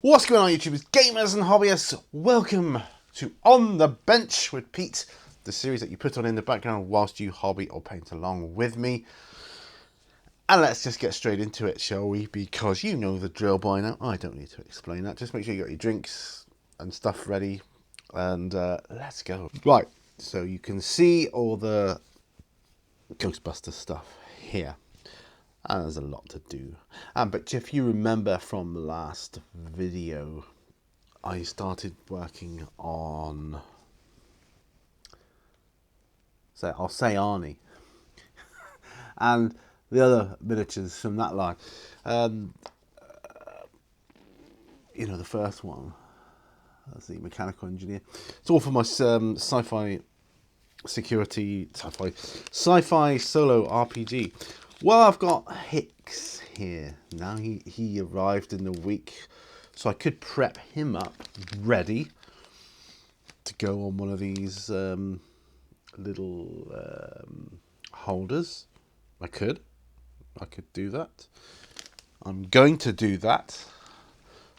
What's going on, YouTubers, gamers and hobbyists? Welcome to On the Bench with Pete, the series that you put on in the background whilst you hobby or paint along with me. And let's just get straight into it, shall we? Because you know the drill by now. I don't need to explain that. Just make sure you got your drinks and stuff ready. And let's go. Right, so you can see all the Ghostbusters stuff here. And there's a lot to do. But if you remember from the last video, I started working on, I'll say Arnie, and the other miniatures from that line. You know, the first one, that's the mechanical engineer. It's all for my sci-fi solo RPG. Well, I've got Hicks here now. He arrived in the week, so I could prep him up ready to go on one of these little holders. I could do that. I'm going to do that.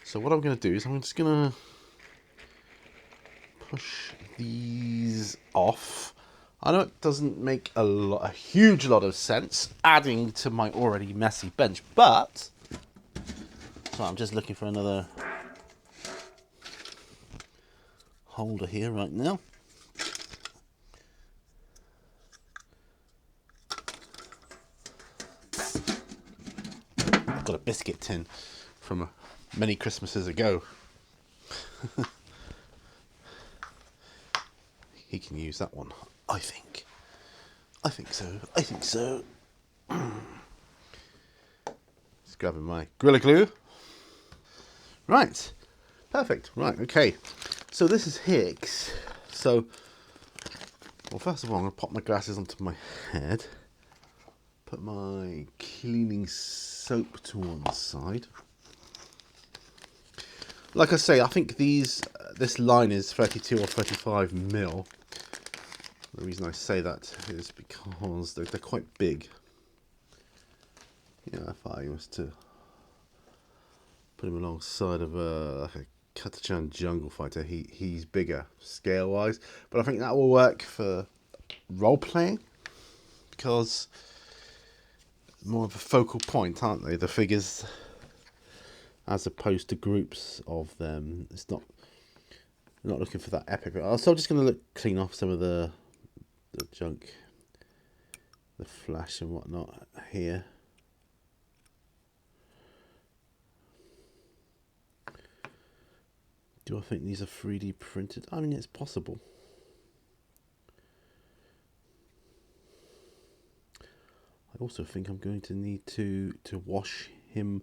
So what I'm going to do is I'm just going to push these off. I know it doesn't make a huge lot of sense adding to my already messy bench, but so I'm just looking for another holder here right now. I've got a biscuit tin from many Christmases ago. He can use that one, I think. I think so. Just grabbing my Gorilla Glue. Right. Perfect. Right, okay. So this is Hicks. So, well, first of all, I'm going to pop my glasses onto my head. Put my cleaning soap to one side. Like I say, I think this line is 32 or 35 mil. The reason I say that is because they're quite big. You know, if I was to put him alongside of like a Katachan Jungle Fighter, he's bigger scale-wise. But I think that will work for role-playing, because more of a focal point, aren't they? The figures, as opposed to groups of them. It's not looking for that epic. So I'm just going to clean off some of the junk, the flash and whatnot here. Do I think these are 3D printed? I mean, it's possible. I also think I'm going to need to wash him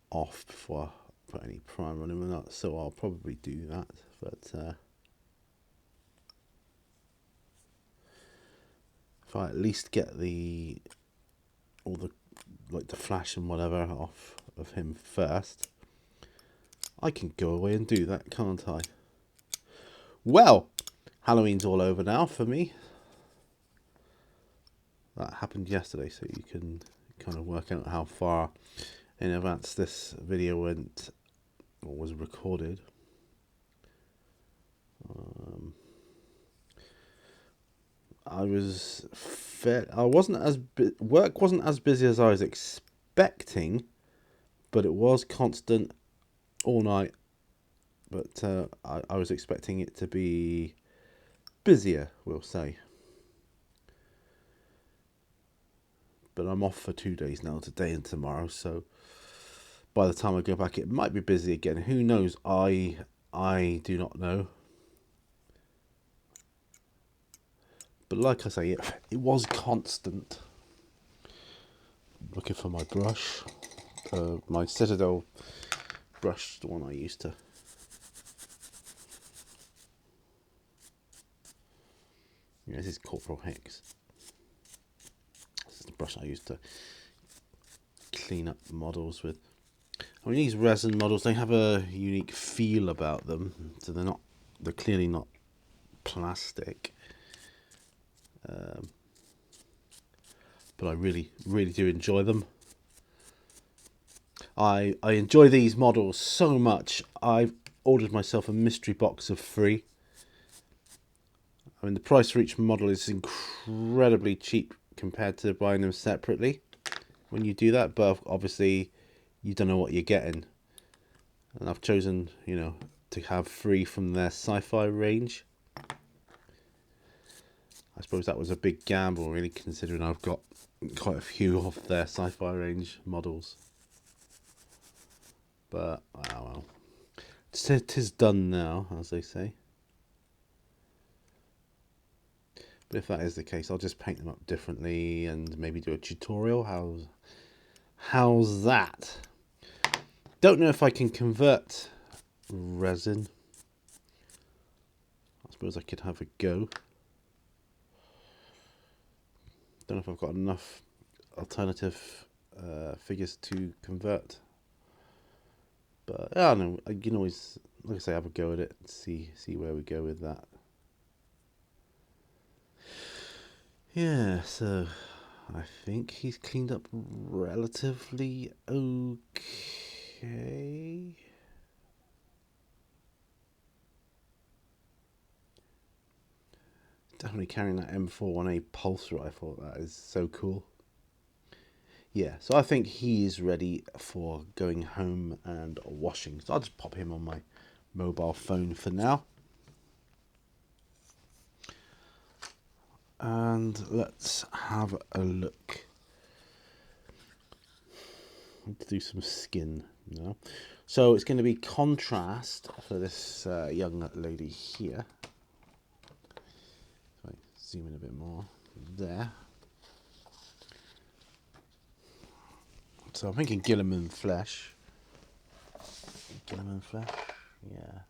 off before I put any primer on him or not, so I'll probably do that. But if I at least get all the flash and whatever off of him first, I can go away and do that, can't I? Well, Halloween's all over now for me. That happened yesterday, so you can kind of work out how far in advance this video went or was recorded. Work wasn't as busy as I was expecting, but it was constant all night. But I was expecting it to be busier, we'll say. But I'm off for 2 days now, today and tomorrow, so by the time I go back it might be busy again. Who knows? I do not know. But like I say, it was constant. Looking for my brush, my Citadel brush, the one I used to. Yeah, this is Corporal Hicks. This is the brush I used to clean up models with. I mean, these resin models, they have a unique feel about them, so they're clearly not plastic. But I really do enjoy them. I enjoy these models so much. I've ordered myself a mystery box of 3. I mean, the price for each model is incredibly cheap compared to buying them separately when you do that, but obviously you don't know what you're getting. And I've chosen, to have 3 from their sci-fi range. I suppose that was a big gamble, really, considering I've got quite a few of their sci-fi range models. But, well. It is done now, as they say. But if that is the case, I'll just paint them up differently and maybe do a tutorial. How's that? Don't know if I can convert resin. I suppose I could have a go. Don't know if I've got enough alternative figures to convert. But I don't know, you can always, like I say, have a go at it and see where we go with that. Yeah, so I think he's cleaned up relatively okay. Definitely carrying that M418 pulse rifle. That is so cool. Yeah, so I think he is ready for going home and washing. So I'll just pop him on my mobile phone for now. And let's have a look. Let's do some skin now. So it's going to be contrast for this young lady here. So I zoom in a bit more there. So I'm thinking Gilman Flesh. Gilman Flesh, yeah.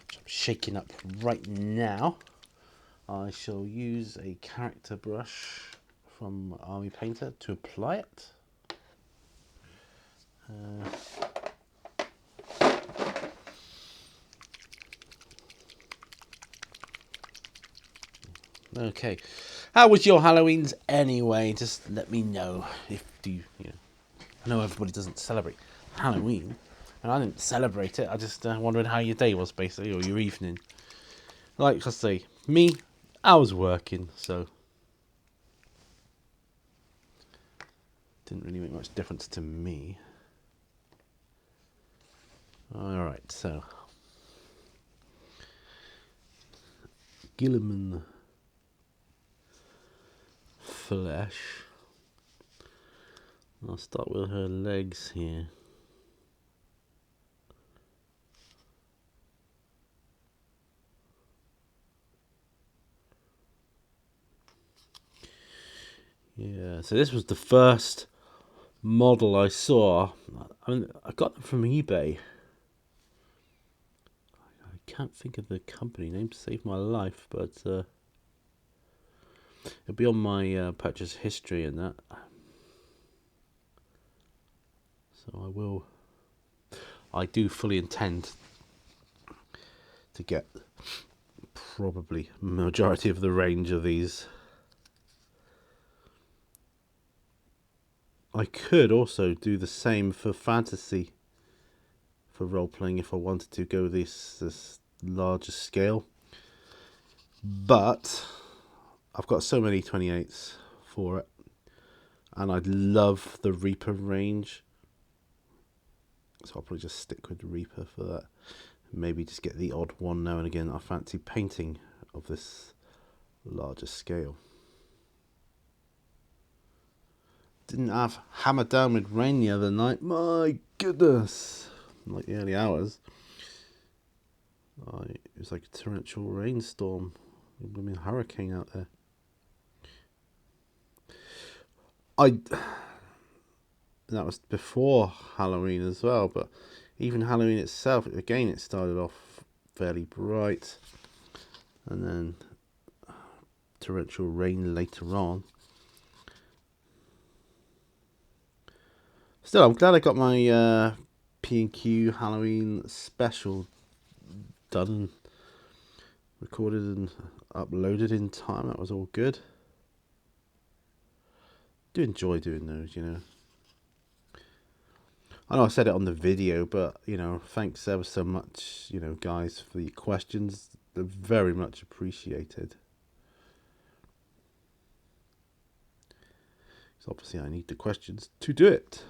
Which I'm shaking up right now. I shall use a character brush from Army Painter to apply it. Okay, how was your Halloweens anyway? Just let me know if you know. I know everybody doesn't celebrate Halloween, and I didn't celebrate it. I just wondered how your day was, basically, or your evening. Like I say, me, I was working, so didn't really make much difference to me. All right, so Gilman Flesh. I'll start with her legs here. Yeah, so this was the first model I saw. I mean, I got them from eBay. I can't think of the company name to save my life, but it'll be on my purchase history and that. So I do fully intend to get probably majority of the range of these. I could also do the same for fantasy, for role-playing, if I wanted to go this larger scale. But I've got so many 28s for it, and I love the Reaper range. So I'll probably just stick with the Reaper for that. Maybe just get the odd one now and again I fancy painting of this larger scale. Didn't have hammered down with rain the other night. My goodness. Like the early hours. It was like a torrential rainstorm. I mean, hurricane out there. That was before Halloween as well, but even Halloween itself, again, it started off fairly bright, and then torrential rain later on. Still, I'm glad I got my P&Q Halloween special done and recorded and uploaded in time. That was all good. do enjoy doing those, you know. I know I said it on the video, but, you know, thanks ever so much, you know, guys, for your questions. They're very much appreciated. So obviously I need the questions to do it.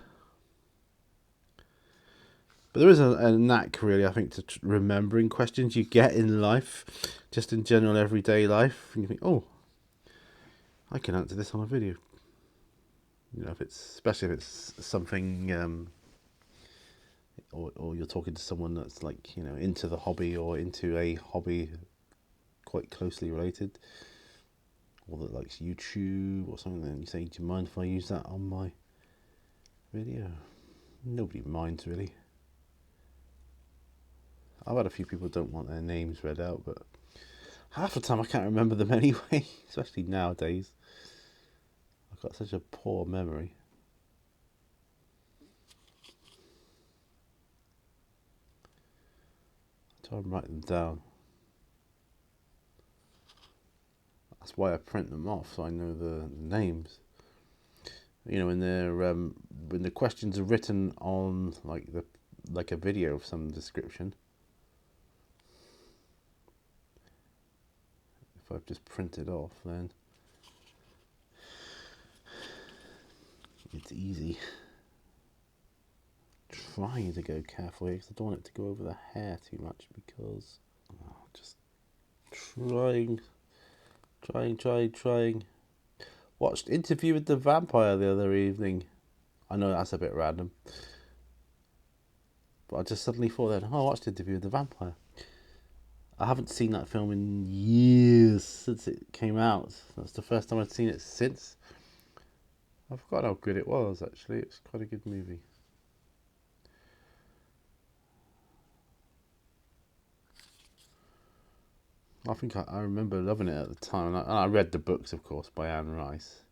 But there is a knack, really, I think, to remembering questions you get in life, just in general everyday life. And you think, oh, I can answer this on a video. You know, if it's, especially if it's something, or you're talking to someone that's like, you know, into the hobby or into a hobby quite closely related, or that likes YouTube or something, then you say, do you mind if I use that on my video? Nobody minds, really. I've had a few people don't want their names read out, but half the time I can't remember them anyway, especially nowadays. I've got such a poor memory. I try and write them down. That's why I print them off, so I know the names. You know, when the questions are written on like a video of some description. If I've just printed off, then it's easy. Trying to go carefully because I don't want it to go over the hair too much, because just trying. Watched Interview with the Vampire the other evening. I know that's a bit random, but I just suddenly thought then, I watched Interview with the Vampire. I haven't seen that film in years since it came out. That's the first time I'd seen it since. I forgot how good it was, actually. It's quite a good movie. I think I remember loving it at the time. And I read the books, of course, by Anne Rice.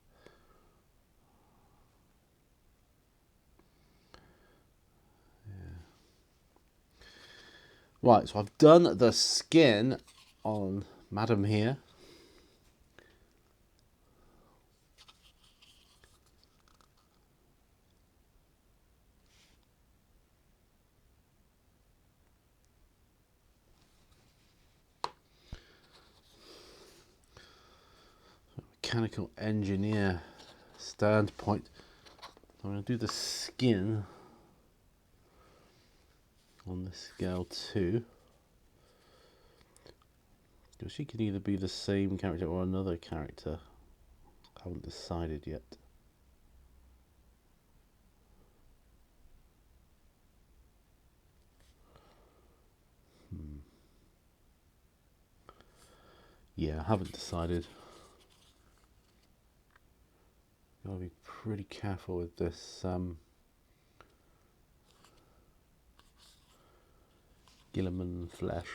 Yeah. Right, so I've done the skin on Madam here. Mechanical engineer standpoint. I'm going to do the skin on the scale 2. Because she can either be the same character or another character. I haven't decided yet. Yeah, I haven't decided. Gotta be pretty careful with this Gilman Flesh.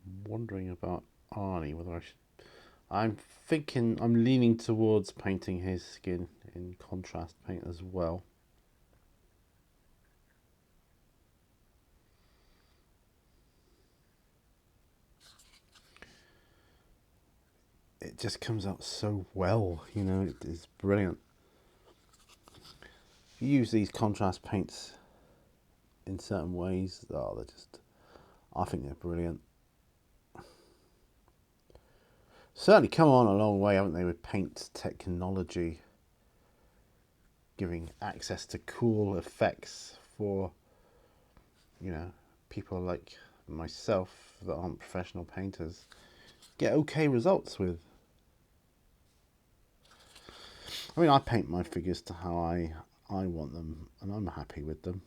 I'm wondering about Arnie, whether I should. I'm leaning towards painting his skin in contrast paint as well. It just comes out so well, you know, it is brilliant. If you use these contrast paints in certain ways, I think they're brilliant. Certainly come on a long way, haven't they, with paint technology, giving access to cool effects for, you know, people like myself that aren't professional painters, get okay results with. I mean, I paint my figures to how I want them, and I'm happy with them.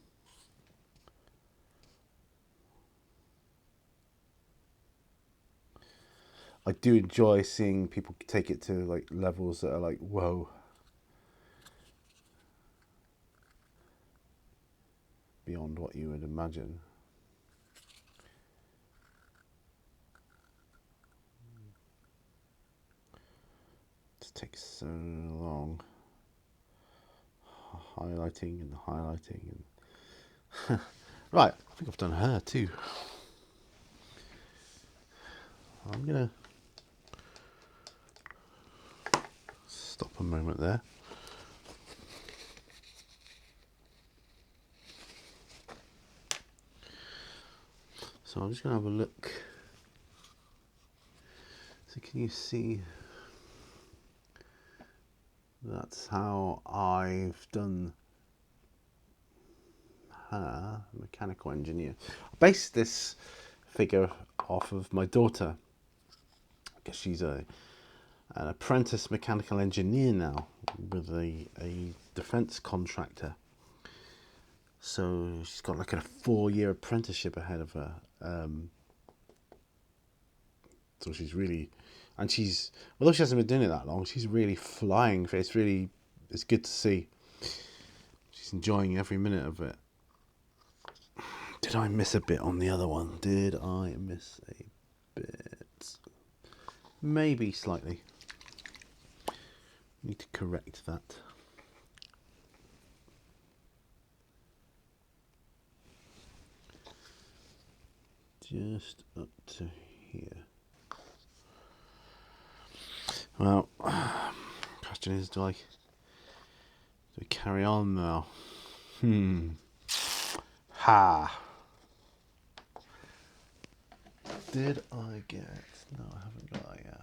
I do enjoy seeing people take it to like levels that are like, whoa. Beyond what you would imagine. It takes so long. Highlighting and highlighting. And right, I think I've done her too. I'm gonna stop a moment there. So I'm just going to have a look. So can you see? That's how I've done her, mechanical engineer. I based this figure off of my daughter. I guess she's an apprentice mechanical engineer now with a defence contractor. So she's got like a 4-year apprenticeship ahead of her. So she's really, and she's, although she hasn't been doing it that long, she's really flying. It's good to see. She's enjoying every minute of it. Did I miss a bit on the other one? Did I miss a bit? Maybe slightly. Need to correct that. Just up to here. Well, question is, do I carry on now? Ha! Did I get? No, I haven't got a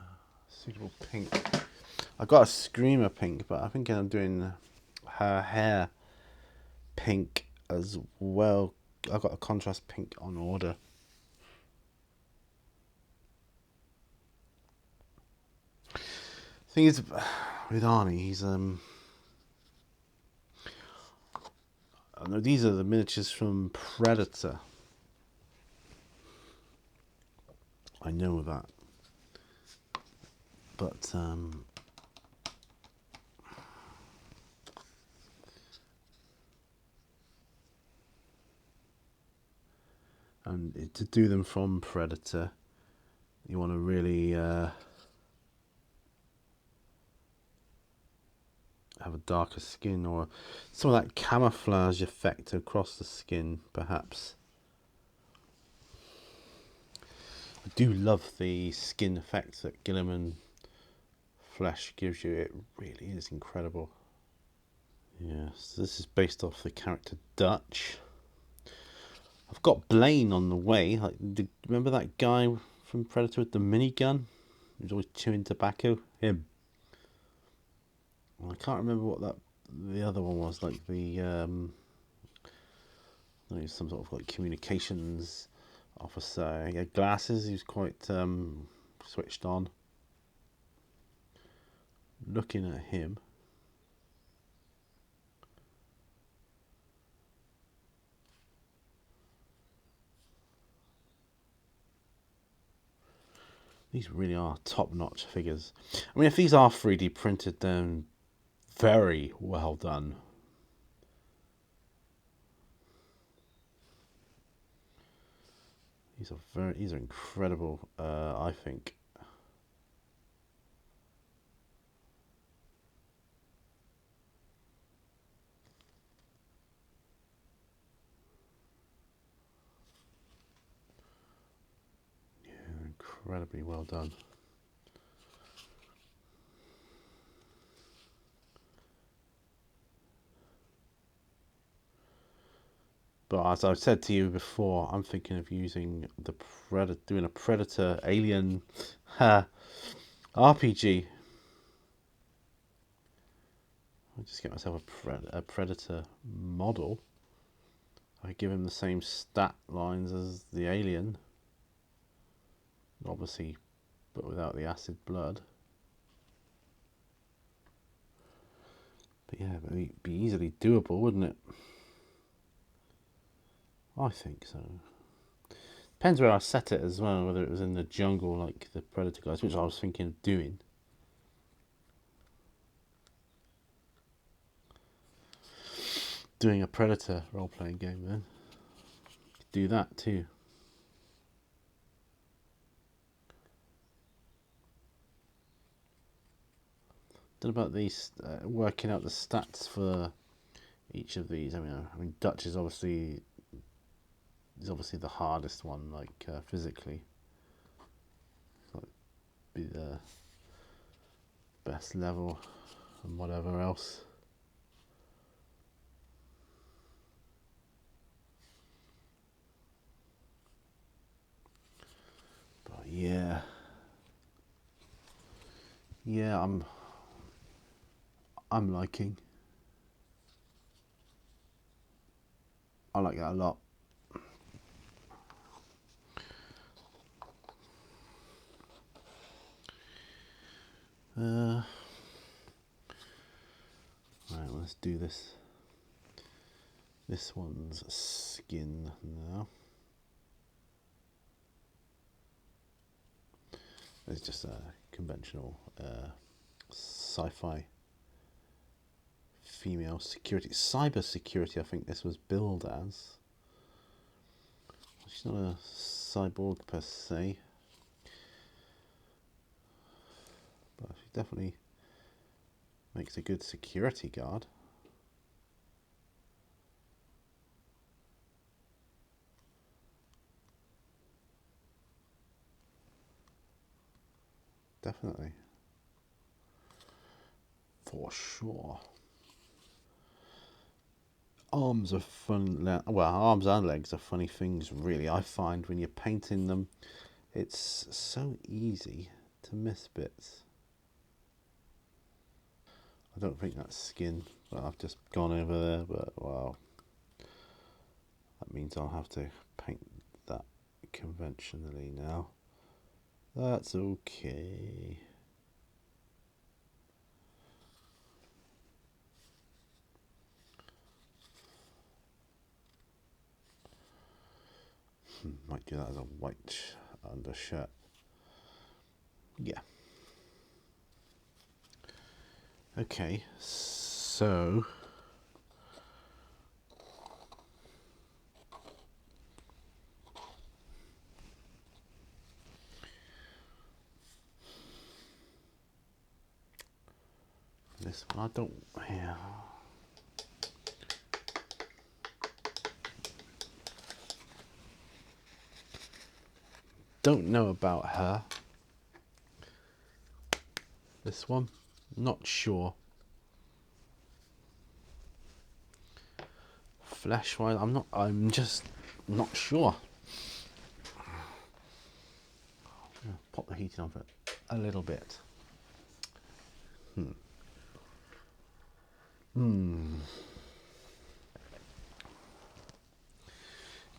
suitable pink. I got a Screamer pink, but I think I'm doing her hair pink as well. I've got a contrast pink on order. Thing is, with Arnie, he's I know these are the miniatures from Predator. I know that, but and to do them from Predator, you want to really have a darker skin, or some of that camouflage effect across the skin, perhaps. I do love the skin effect that Gilman Flesh gives you. It really is incredible. Yes, this is based off the character Dutch. I've got Blaine on the way. Like, remember that guy from Predator with the minigun? He was always chewing tobacco. Him. I can't remember what the other one was. Like the some sort of like communications officer. He had glasses. He was quite switched on. Looking at him. These really are top-notch figures. I mean, if these are 3D printed, then very well done. These are incredible. I think. Incredibly well done. But as I've said to you before, I'm thinking of using the Predator, doing a Predator Alien RPG. I'll just get myself a Predator model. I give him the same stat lines as the Alien. Obviously, but without the acid blood. But yeah, it'd be easily doable, wouldn't it? I think so. Depends where I set it as well, whether it was in the jungle like the Predator guys, which I was thinking of doing. Doing a Predator role-playing game then. Do that too. Don't know about these, working out the stats for each of these. I mean, Dutch is obviously the hardest one, like physically. So be the best level. and whatever else. But yeah, I'm liking. I like that a lot. Right, let's do this. This one's skin now. It's just a conventional sci-fi female security, cyber security. I think this was billed as. She's not a cyborg per se, but she definitely makes a good security guard. Definitely. For sure. Arms are fun. Well, arms and legs are funny things, really. I find when you're painting them, it's so easy to miss bits. I don't think that's skin, but I've just gone over there. But wow, that means I'll have to paint that conventionally now. That's okay. Might do that as a white undershirt. Yeah. Okay, so this one I don't. Yeah. Don't know about her. This one, not sure. Flesh wise, I'm just not sure. I'm gonna pop the heating on for a little bit.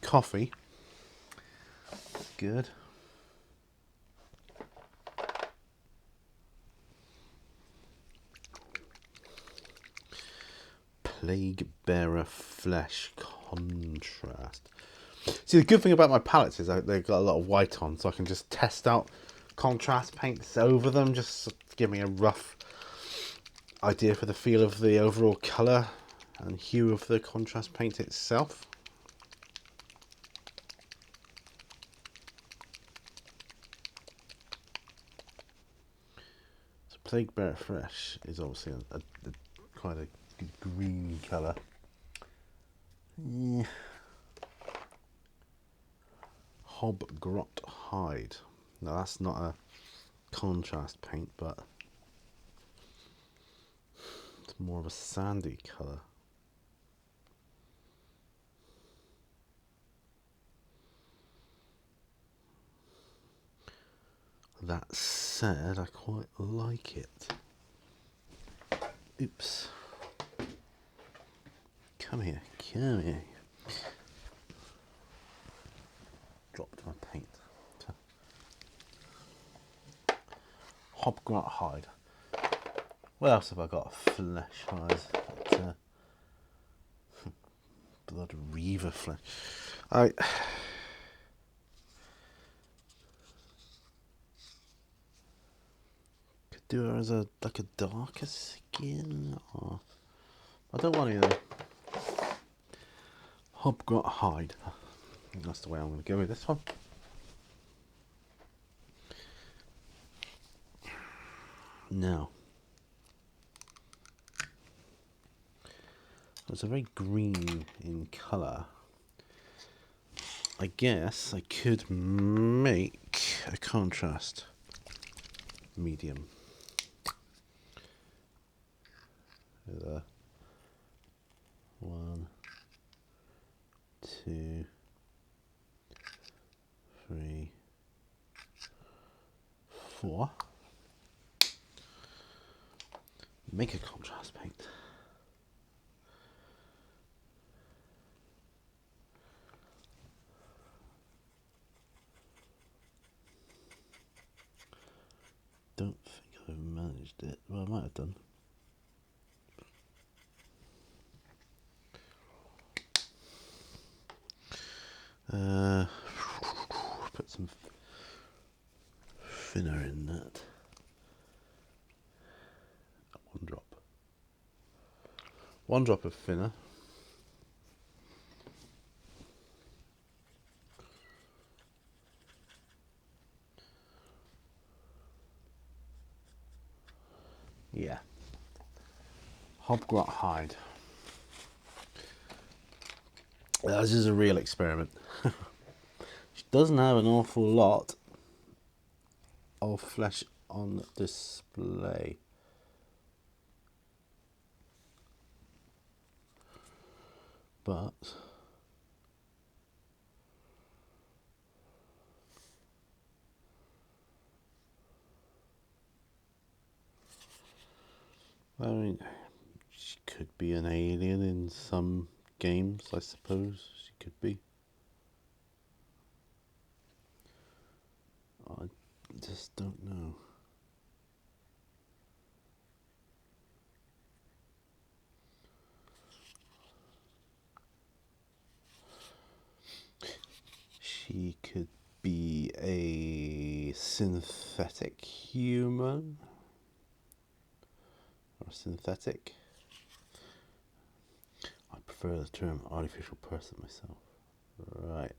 Coffee. Good. Plague Bearer Flesh contrast. See, the good thing about my palettes is they've got a lot of white on, so I can just test out contrast paints over them, just to give me a rough idea for the feel of the overall colour and hue of the contrast paint itself. So Plague Bearer Flesh is obviously quite a good green colour. Yeah. Hobgrot Hide. Now that's not a contrast paint, but it's more of a sandy colour. That said, I quite like it. Oops. Come here, come here. Dropped my paint. Hobgrot Hide. What else have I got? Flesh eyes. Blood Reaver Flesh. I could do her as like a darker skin, or I don't want either. Hobgrot Hide. That's the way I'm going to go with this one. Now, it's a very green in colour. I guess I could make a contrast medium. 2, 3, 4. Make a contrast paint. Don't think I've managed it. Well, I might have done. Put some thinner in that. 1 drop. 1 drop of thinner. Yeah. Hobgrot hide. This is a real experiment. She doesn't have an awful lot of flesh on display. But I mean, she could be an alien in some games, I suppose. She could be. I just don't know. She could be a synthetic human. Or synthetic. I prefer the term artificial person myself. Right.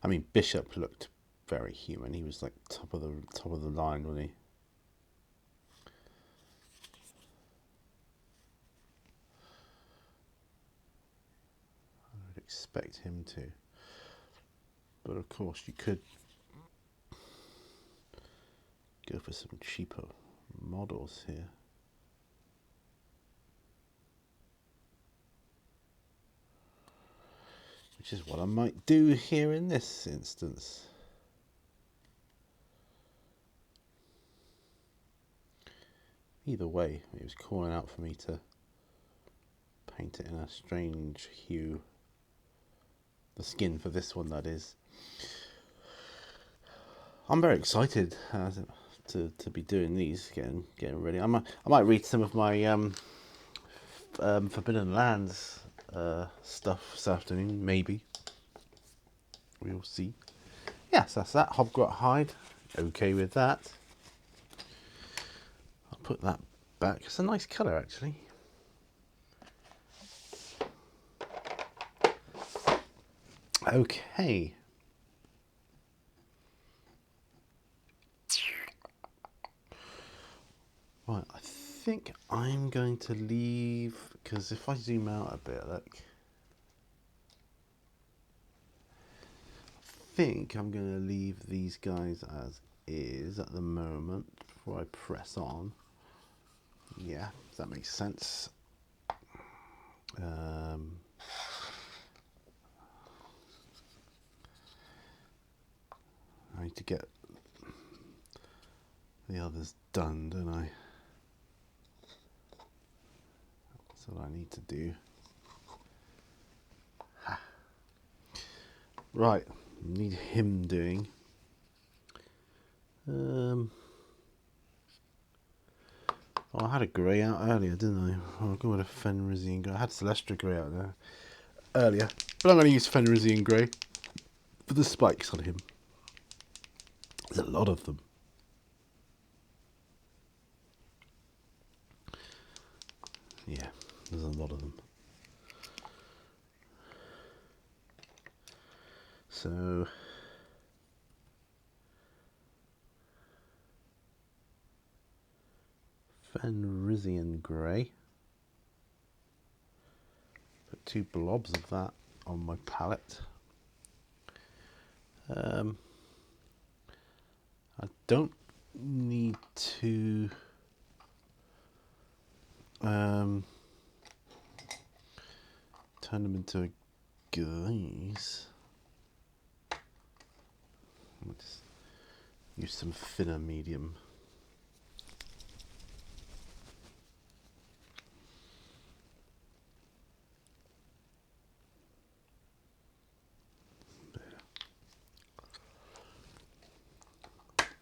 I mean, Bishop looked very human. He was like top of the line, wasn't he? I would expect him to. But of course, you could go for some cheaper models here. Which is what I might do here in this instance. Either way, it was calling out for me to paint it in a strange hue. The skin for this one, that is. I'm very excited to be doing these, getting ready. I might read some of my Forbidden Lands stuff this afternoon, maybe. We'll see. Yes, that's that. Hobgrot hide. Okay with that. I'll put that back. It's a nice colour, actually. Okay. Right, I think I'm going to leave, because if I zoom out a bit, look. I think I'm going to leave these guys as is at the moment before I press on. Yeah, if that makes sense. I need to get the others done, don't I? That's what I need to do. Ha. Right, need him doing. Oh, I had a grey out earlier, didn't I? I'll go with a Fenrisian grey. I had Celestra grey out there earlier, but I'm going to use Fenrisian grey for the spikes on him. There's a lot of them. Yeah, there's a lot of them. So Fenrisian grey. Put 2 blobs of that on my palette. I don't need to turn them into a glaze. I'll just use some thinner medium.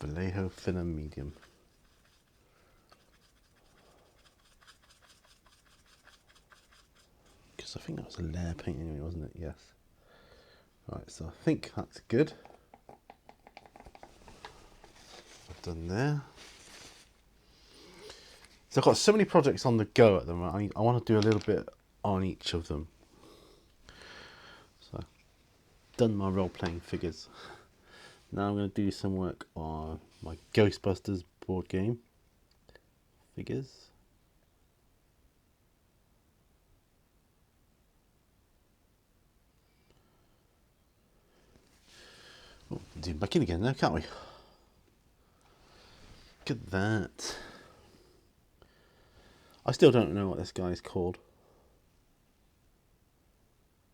Vallejo thinner medium. Because I think that was a layer paint anyway, wasn't it? Yes. Right, so I think that's good. I've done there. So I've got so many projects on the go at the moment. I want to do a little bit on each of them. So I've done my role-playing figures. Now I'm going to do some work on my Ghostbusters board game figures. Oh, zoom back in again now, can't we? Look at that. I still don't know what this guy is called.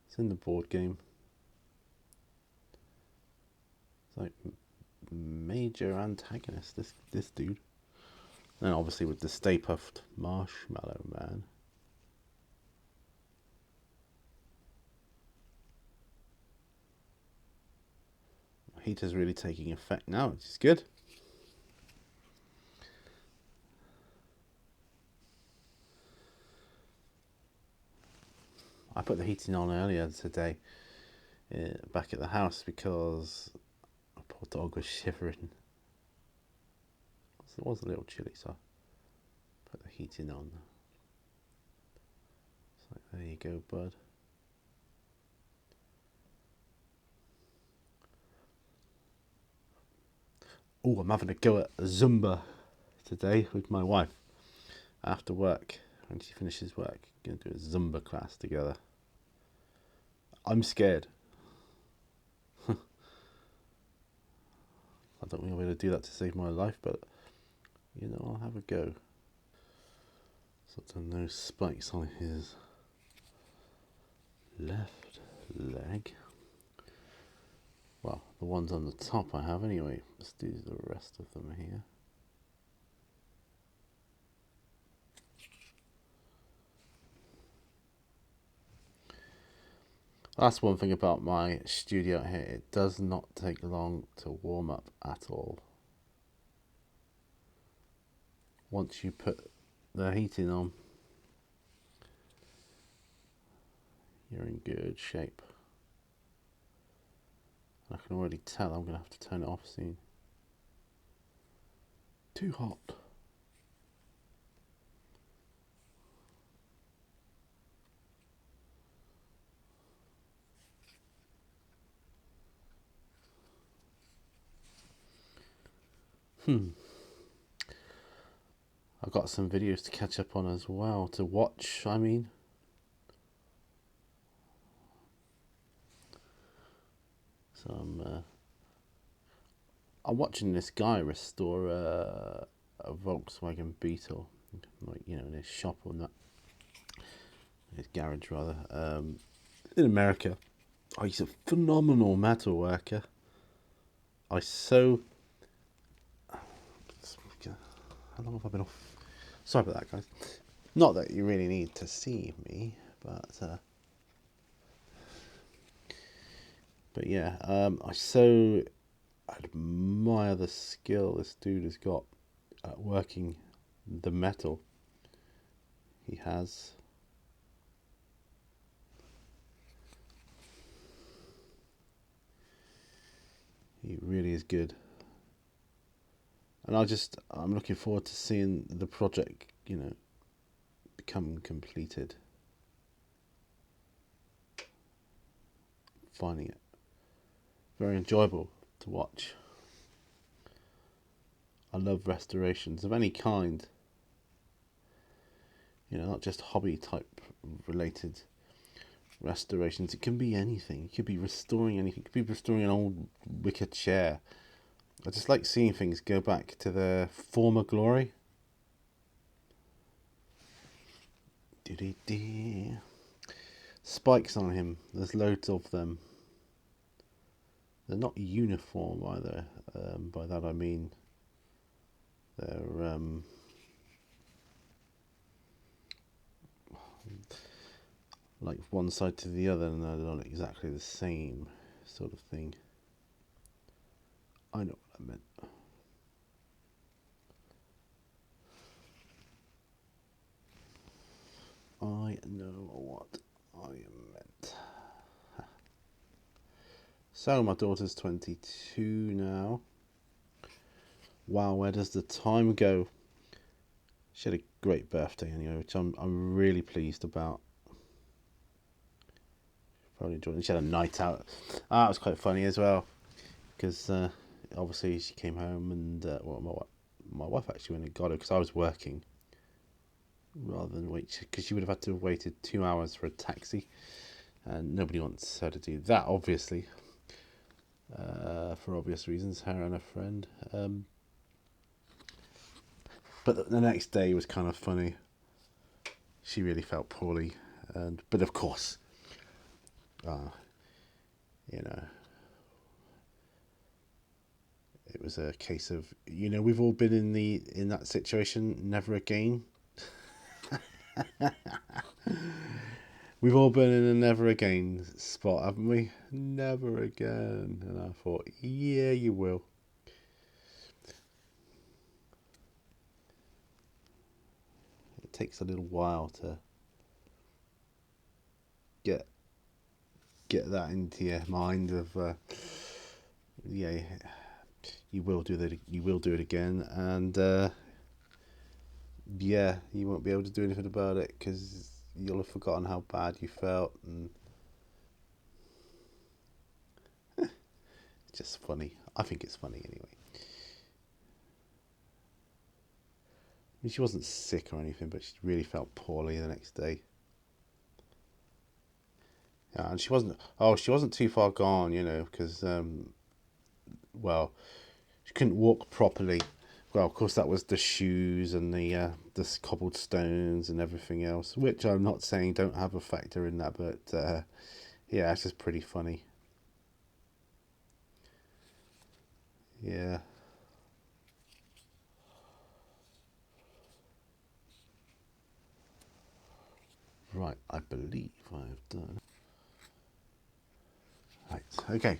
It's in the board game. It's like major antagonist, this dude. And obviously with the Stay Puft Marshmallow Man. Heater's really taking effect now, which is good. I put the heating on earlier today back at the house because my poor dog was shivering. It was a little chilly, so I put the heating on. So there you go, bud. Oh, I'm having a go at Zumba today with my wife after work. When she finishes work, we're going to do a Zumba class together. I'm scared. I don't think I'll be able to do that to save my life, but you know, I'll have a go. So I've done those spikes on his left leg. Well, the ones on the top I have anyway. Let's do the rest of them here. That's one thing about my studio here. It does not take long to warm up at all. Once you put the heating on, you're in good shape. I can already tell I'm going to have to turn it off soon. Too hot. I've got some videos to catch up on as well, to watch, I mean. So I'm watching this guy restore a Volkswagen Beetle, like, you know, in his shop or not, his garage rather, in America. Oh, he's a phenomenal metal worker. How long have I been off? Sorry about that, guys. Not that you really need to see me, but yeah, I so admire the skill this dude has got at working the metal. He has. He really is good. And I'm looking forward to seeing the project, you know, become completed. Finding it very enjoyable to watch. I love restorations of any kind. You know, not just hobby type related restorations. It can be anything. It could be restoring anything. It could be restoring an old wicker chair, I just like seeing things go back to their former glory. Spikes on him. There's loads of them. They're not uniform either. By that I mean they're like one side to the other, and they're not exactly the same sort of thing. I know what I meant. I know what I meant. So my daughter's 22 now. Wow, where does the time go? She had a great birthday anyway, which I'm really pleased about. Probably enjoyed it. She had a night out. It was quite funny as well, because obviously she came home and my wife actually went and got her because I was working, rather than wait, because she would have had to have waited 2 hours for a taxi, and nobody wants her to do that, obviously, for obvious reasons. Her and a friend. But the next day was kind of funny. She really felt poorly, but of course, you know, it was a case of, we've all been in that situation. Never again. We've all been in a never again spot, haven't we? Never again. And I thought, yeah, you will. It takes a little while to get that into your mind of yeah, you will do that. You will do it again, and yeah, you won't be able to do anything about it because you'll have forgotten how bad you felt, and it's just funny. I think it's funny anyway. I mean, she wasn't sick or anything, but she really felt poorly the next day. Yeah, and she wasn't. Oh, she wasn't too far gone, because well, she couldn't walk properly. Well, of course, that was the shoes and the cobbled stones and everything else, which I'm not saying don't have a factor in that, but yeah, it's just pretty funny. Yeah. Right, I believe I've done. Right, okay.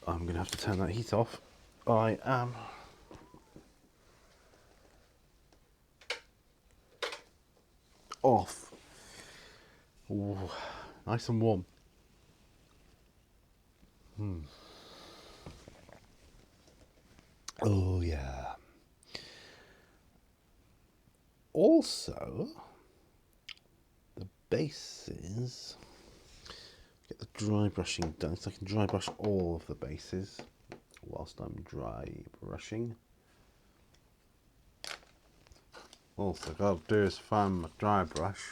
I'm going to have to turn that heat off. I am off. Ooh, nice and warm. Oh, yeah. Also, the bases. Get the dry brushing done so I can dry brush all of the bases whilst I'm dry brushing. Also, gotta do is find my dry brush.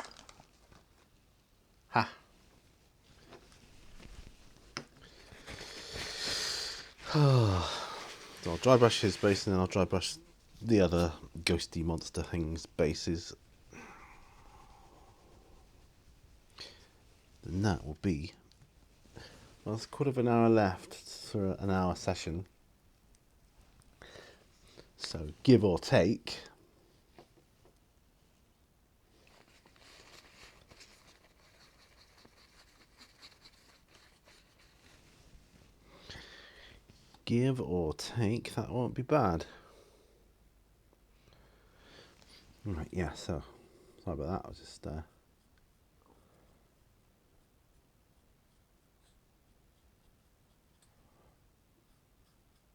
Ha! So I'll dry brush his base and then I'll dry brush the other ghosty monster thing's bases. Then that will be, well, it's 1/4 left for an hour session. So give or take, that won't be bad. Right, yeah, so sorry about that. I was just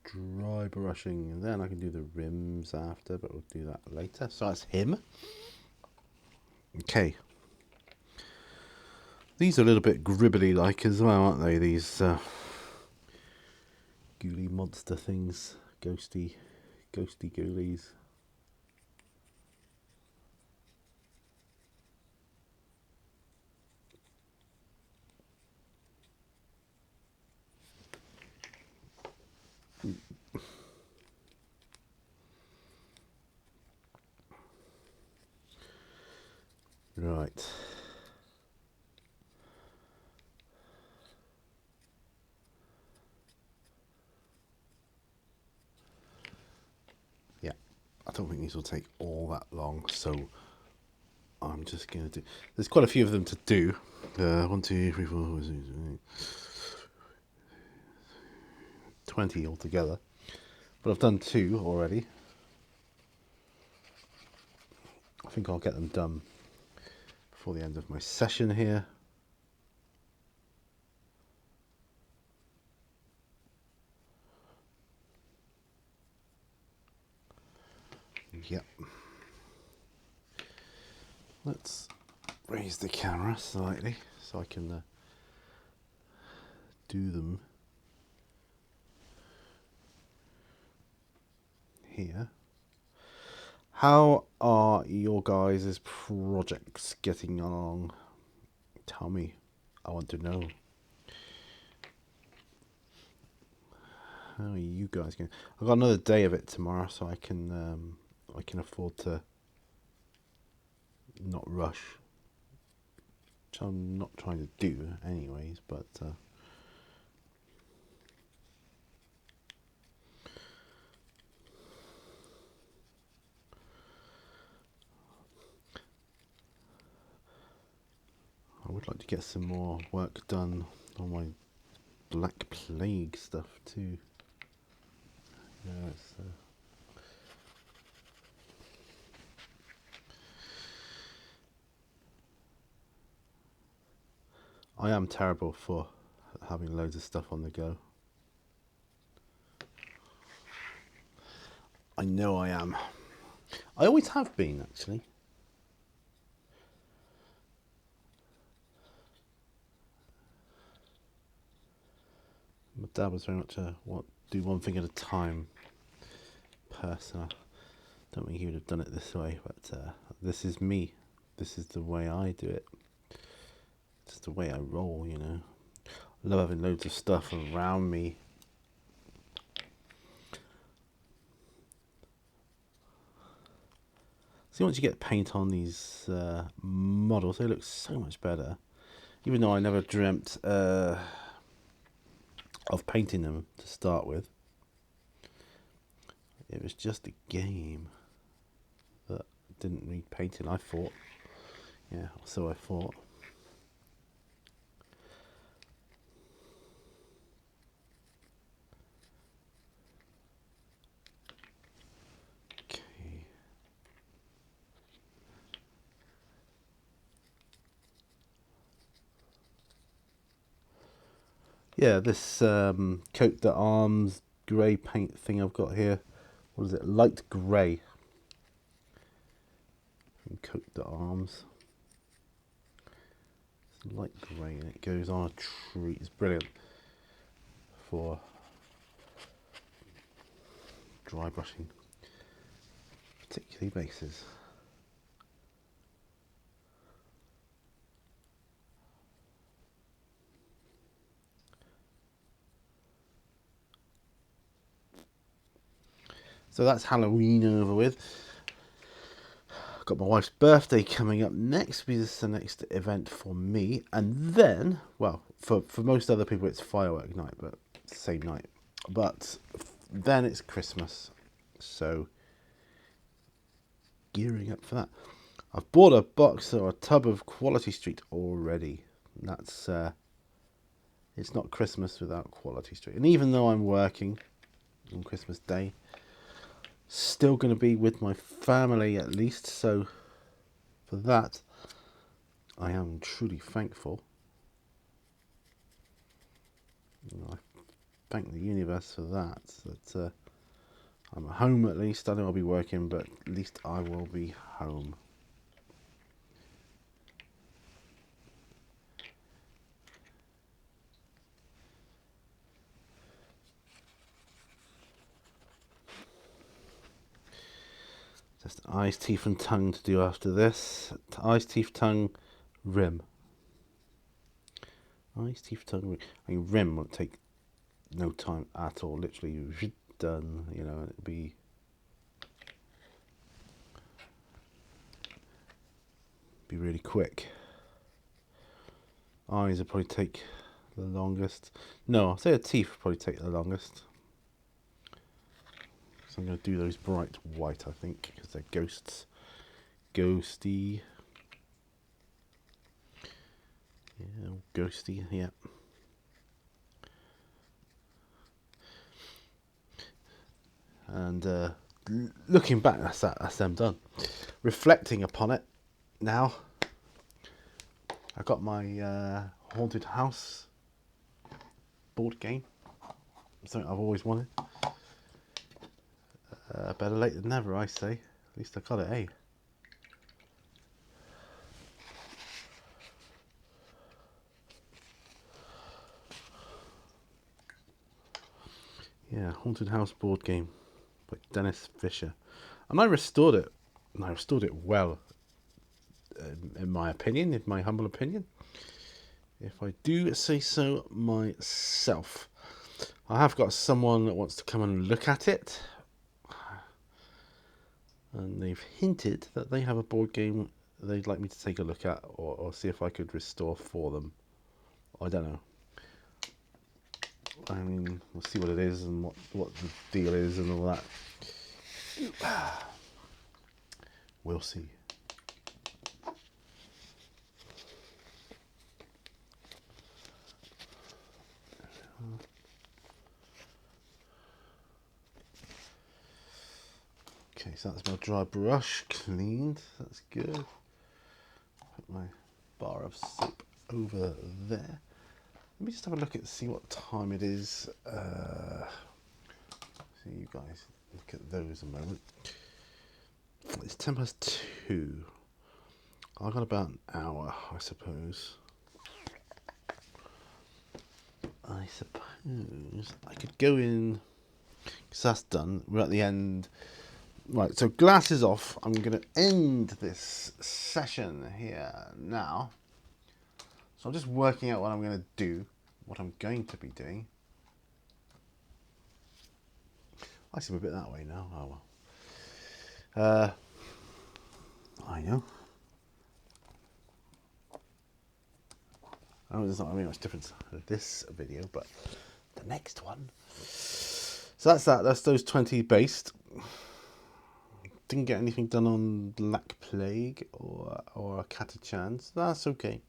dry brushing, and then I can do the rims after, but we'll do that later. So that's him. Okay. These are a little bit gribbly like as well, aren't they? These ghouly monster things, ghosty ghoulies. Right. Yeah, I don't think these will take all that long, so I'm just going to do... There's quite a few of them to do. 1, 2, 3, 4, 5, 6, 7, 8, 20 altogether. But I've done 2 already. I think I'll get them done before the end of my session here. Yep. Let's raise the camera slightly so I can do them here. How are your guys' projects getting along? Tell me. I want to know. How are you guys going? I've got another day of it tomorrow, so I can afford to not rush, which I'm not trying to do anyways, but I would like to get some more work done on my Black Plague stuff too. Yeah, it's, I am terrible for having loads of stuff on the go. I know I am. I always have been, actually. My dad was very much a do one thing at a time person. I don't think he would have done it this way, but this is me. This is the way I do it. It's the way I roll, you know. I love having loads of stuff around me. See, once you get paint on these models, they look so much better. Even though I never dreamt of painting them to start with. It was just a game that didn't need painting, I thought. Yeah, so I thought. Okay. Yeah, this coat the arms grey paint thing I've got here. What is it? Light grey. Coat the arms. It's light grey and it goes on a tree. It's brilliant for dry brushing, particularly bases. So that's Halloween over with. I've got my wife's birthday coming up next, because it's the next event for me. And then, well, for most other people it's firework night, but it's the same night. But then it's Christmas. So, gearing up for that. I've bought a box or a tub of Quality Street already. That's, it's not Christmas without Quality Street. And even though I'm working on Christmas Day, still going to be with my family at least, so for that I am truly thankful. I thank the universe for that I'm at home at least. I know I'll be working, but at least I will be home. Just eyes, teeth and tongue to do after this. Eyes, teeth, tongue, rim. Eyes, teeth, tongue, rim. I mean, rim won't take no time at all. Literally done, you know, it'll be really quick. Eyes will probably take the longest. No, I'll say the teeth will probably take the longest. So I'm going to do those bright white, I think, because they're ghosts. Ghosty. Yeah, ghosty, yeah. And looking back, that's them done. Reflecting upon it now, I got my haunted house board game. Something I've always wanted. Better late than never, I say. At least I got it, eh? Yeah, haunted house board game by Dennis Fisher, and I restored it. And I restored it well, in my opinion, in my humble opinion. If I do say so myself. I have got someone that wants to come and look at it. And they've hinted that they have a board game they'd like me to take a look at or see if I could restore for them. I don't know. I mean, we'll see what it is and what the deal is and all that. We'll see. Okay, so that's my dry brush cleaned. That's good. Put my bar of soap over there. Let me just have a look at see what time it is. So you guys look at those a moment. It's 2:10. I've got about an hour, I suppose. I suppose I could go in, because that's done. We're at the end. Right, so glasses off. I'm going to end this session here now. So I'm just working out what I'm going to do, what I'm going to be doing. I seem a bit that way now. Oh well. I know. I know there's not really much difference in this video, but the next one. So that's that. That's those 20 based. Didn't get anything done on Black Plague or Catachan. That's okay.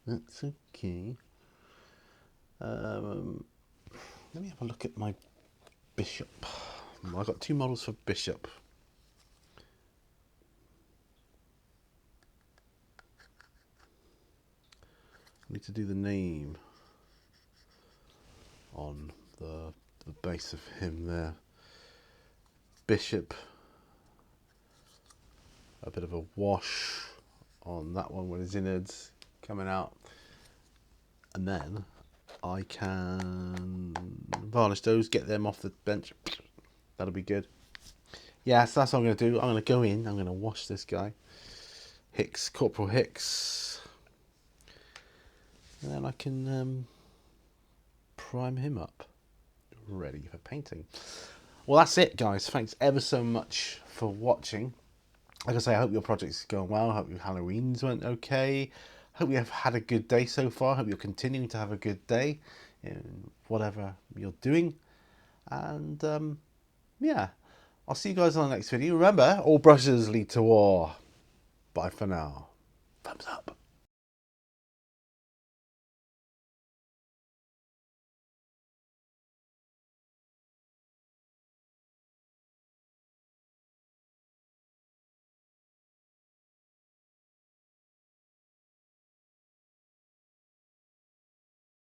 That's okay. Let me have a look at my Bishop. I've got 2 models for Bishop. I need to do the name on the base of him there. Bishop. A bit of a wash on that one with his innards coming out. And then I can varnish those, get them off the bench. That'll be good. Yeah, so that's what I'm going to do. I'm going to go in, I'm going to wash this guy. Hicks, Corporal Hicks. And then I can prime him up. Ready for painting. Well, that's it, guys. Thanks ever so much for watching. Like I say, I hope your project's going well. I hope your Halloween's went okay. Hope you have had a good day so far. Hope you're continuing to have a good day in whatever you're doing. And yeah, I'll see you guys on the next video. Remember, all brushes lead to war. Bye for now.